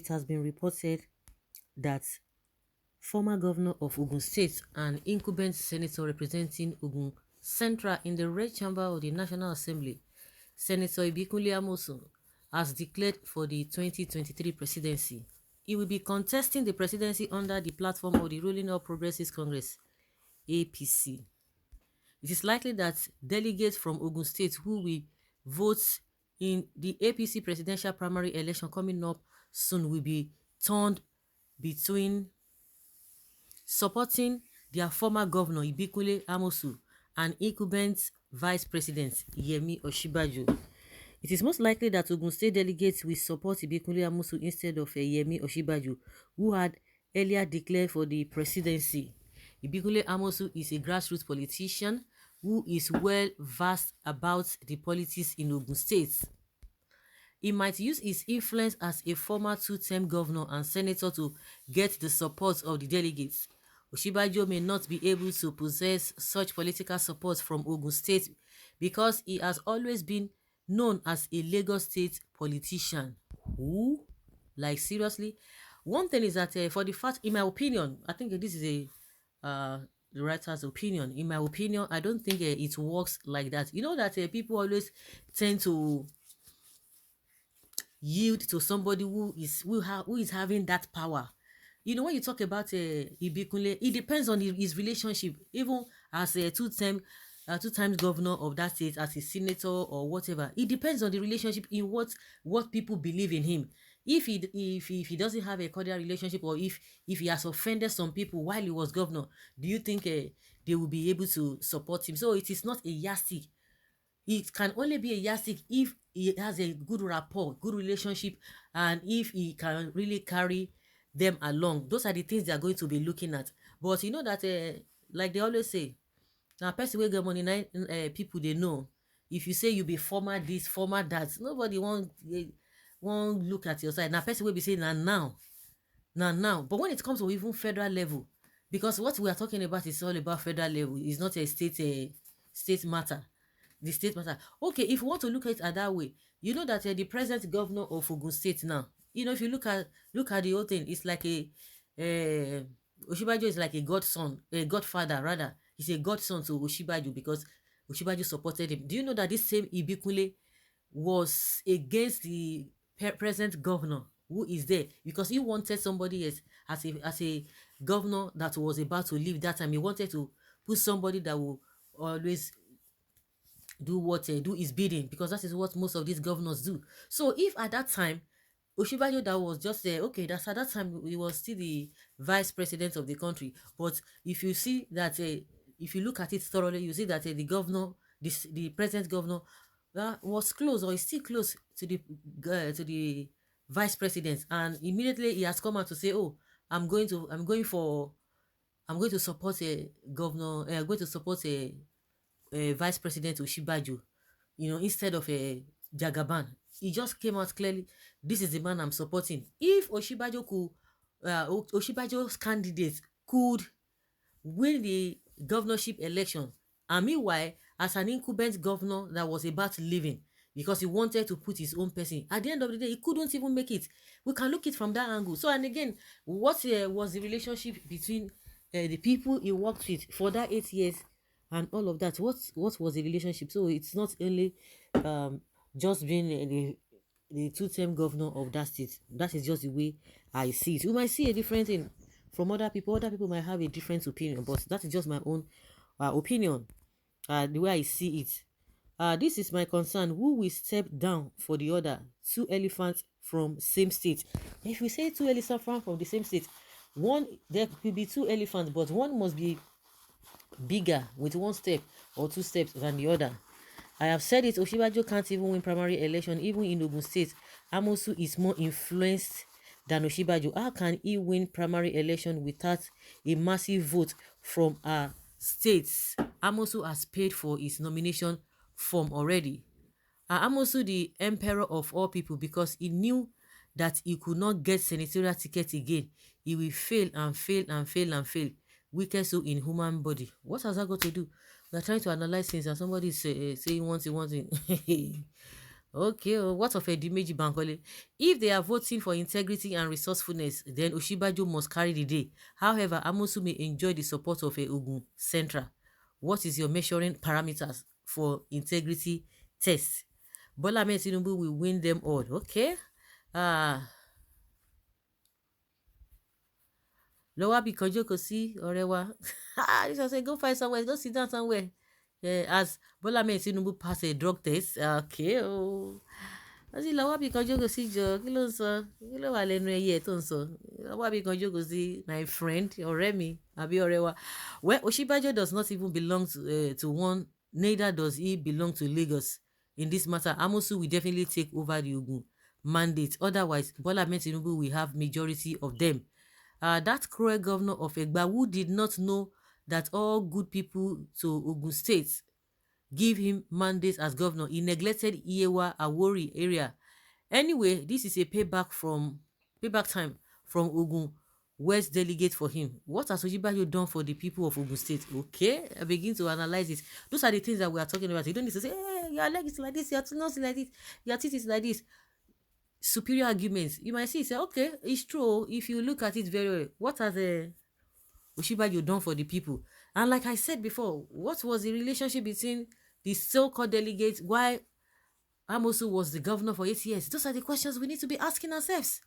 it has been reported that former governor of Ogun State and incumbent senator representing Ogun Central in the Red Chamber of the National Assembly, Senator Ibikunle Amosun, has declared for the 2023 presidency. He will be contesting the presidency under the platform of the ruling All Progressives Congress, APC. It is likely that delegates from Ogun State who will vote in the APC presidential primary election coming up soon will be turned between supporting their former governor Ibikunle Amosun and incumbent vice president Yemi Osinbajo. It is most likely that Ogun State delegates will support Ibikunle Amosun instead of Yemi Osinbajo, who had earlier declared for the presidency. Ibikunle Amosun is a grassroots politician who is well versed about the politics in Ogun State. He might use his influence as a former two-term governor and senator to get the support of the delegates. Osinbajo may not be able to possess such political support from Ogun State because he has always been known as a Lagos State politician. Who? Like, seriously? One thing is that for the fact, in my opinion, I think this is the writer's opinion. In my opinion, I don't think it works like that. You know that people always tend to yield to somebody who is having that power. You know, when you talk about Ibikunle, it depends on his relationship, even as a two times governor of that state, as a senator or whatever. It depends on the relationship in what people believe in him. If he doesn't have a cordial relationship, or if he has offended some people while he was governor, do you think they will be able to support him? So it is not a yardstick. It can only be a yardstick if he has a good rapport, good relationship, and if he can really carry them along. Those are the things they are going to be looking at. But you know that, like they always say, now person wey get money, people they know. If you say you be former this, former that, nobody won't look at your side. Now person will be saying now. But when it comes to even federal level, because what we are talking about is all about federal level, it's not a state matter. The state matter. Okay, if you want to look at it that way, you know that the present governor of Ogun State now, you know, if you look at the whole thing, it's like Osinbajo is like a godson, a godfather rather. He's a godson to Osinbajo because Osinbajo supported him. Do you know that this same Ibikunle was against the present governor who is there because he wanted somebody else as a governor that was about to leave that time. He wanted to put somebody that will always do his bidding, because that is what most of these governors do. So if at that time Osinbajo that was just okay, that's at that time he was still the vice president of the country. But if you see that if you look at it thoroughly, you see that the present governor was close or is still close to the vice president, and immediately he has come out to say, oh, I'm going to support a governor, I'm going to support a vice president Osinbajo, you know, instead of a Jagaban. He just came out clearly, this is the man I'm supporting. If Osinbajo's candidate could win the governorship election, and meanwhile, as an incumbent governor that was about leaving because he wanted to put his own person, at the end of the day, he couldn't even make it. We can look it from that angle. So, and again, what was the relationship between the people he worked with for that 8 years and all of that? What was the relationship? So it's not only just being the two-term governor of that state. That is just the way I see it. You might see a different thing from other people. Other people might have a different opinion, but that is just my own opinion, the way I see it. This is my concern. Who will step down for the other? Two elephants from same state. If we say two elephants from the same state, there could be two elephants, but one must be bigger with one step or two steps than the other. I have said it, Osinbajo can't even win primary election. Even in Ogun State, Amosun is more influenced than Osinbajo. How can he win primary election without a massive vote from states? Amosun has paid for his nomination form already. Amosun, the emperor of all people, because he knew that he could not get senatorial ticket again. He will fail and fail and fail and fail. Weakest soul in human body. What has that got to do? We are trying to analyze things and somebody is saying one thing. Okay, what of Edimeji Bankole? If they are voting for integrity and resourcefulness, then Osinbajo must carry the day. However, Amosun may enjoy the support of a Ogun Central. What is your measuring parameters for integrity test? Bola Ahmed Tinubu will win them all. Okay. Ah, lọ́wọ́ bí kan jókòó sí ọ̀rẹ́ wa. This one say go find somewhere, go sit down somewhere. As Bola Ahmed Tinubu pass a drug test. Okay. Oh. Wọ́n sì lọ́wọ́ bí kan jókòó sí jọ kí ló ń sọ kí ló wà lẹ́nu ẹyẹ tó ń sọ lọ́wọ́ bí kan jókòó sí my friend ọ̀rẹ́ mi àbí ọ̀rẹ́ wa. Well, Osinbajo does not even belong to one, neither does he belong to Lagos. In this matter, Amosun will definitely take over the Ogun mandate. Otherwise, Bola Ahmed Tinubu will have majority of them. That cruel governor of Egba who did not know that all good people to Ogun State give him mandate as governor. He neglected Iyewa Awori area. Anyway, this is a payback time from Ogun West delegate for him. What has Osinbajo done for the people of Ogun State? Okay, I begin to analyze it. Those are the things that we are talking about. You don't need to say, hey, your leg is like this, your nose is like this, your teeth is like this. Superior arguments. You might say, okay, it's true. If you look at it very well, what has Osinbajo done for the people? And like I said before, what was the relationship between the so-called delegates while Amosun was the governor for 8 years? Those are the questions we need to be asking ourselves.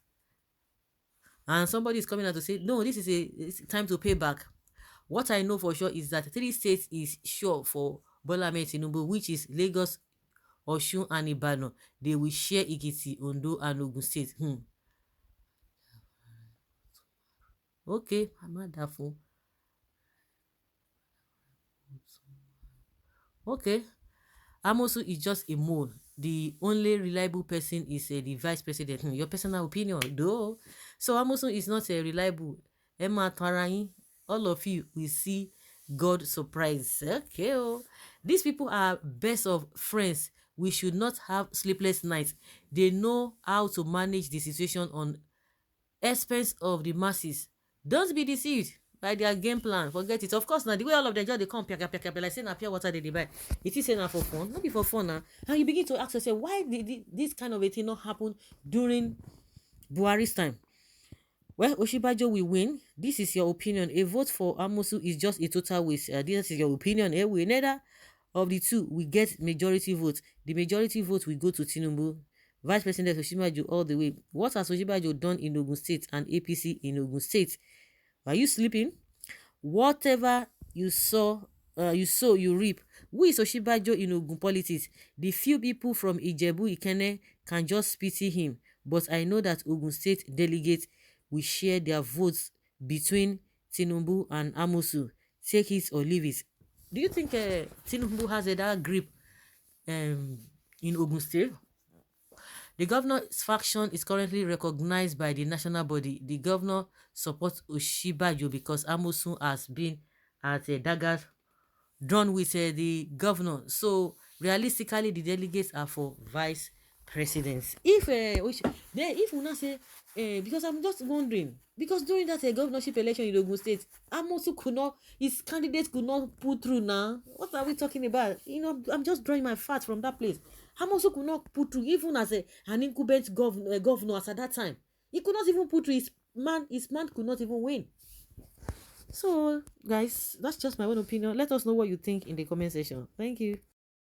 And somebody is coming out to say, no, this is it's time to pay back. What I know for sure is that 3 states is sure for Bola Ahmed Tinubu, which is Lagos, Osun, and Ibadan. They will share Ekiti, Ondo, and Ogun State. Okay, I'm not that fool. Okay, Amosu is just a mole. The only reliable person is the vice president. Your personal opinion, though. So Amosu is not reliable. Emma Tarayin, all of you will see God surprise. Okay, oh. These people are best of friends. We should not have sleepless nights. They know how to manage the situation on expense of the masses. Don't be deceived by their game plan. Forget it. Of course, now the way all of them just they come pia like say na pure water they buy. It is say for fun, not be for fun now. And you begin to ask yourself, why did this kind of a thing not happen during Buhari's time? Well, Osinbajo will win. This is your opinion. A vote for Amosu is just a total waste. This is your opinion. We neither of the two we get majority vote. The majority vote will go to Tinubu. Vice President Osinbajo all the way. What has Osinbajo done in Ogun State and APC in Ogun State? Are you sleeping? Whatever you sow, you reap. Who is Osinbajo in Ogun politics? The few people from Ijebu Ikene can just pity him. But I know that Ogun State delegates will share their votes between Tinubu and Amosu. Take it or leave it. Do you think Tinubu has that grip in Ogun State? The governor's faction is currently recognized by the national body. The governor supports Osinbajo because Amosun has been at a dagger drawn with the governor. So realistically, the delegates are for vice presidents. If we not say because I'm just wondering, because during that governorship election in Ogun State, Amosun could not, his candidates could not put through. Now what are we talking about? I'm just drawing my facts from that place. Amosun could not put through even as an incumbent governor as at that time. He could not even put through. His man could not even win. So guys, that's just my own opinion. Let us know what you think in the comment section. Thank you.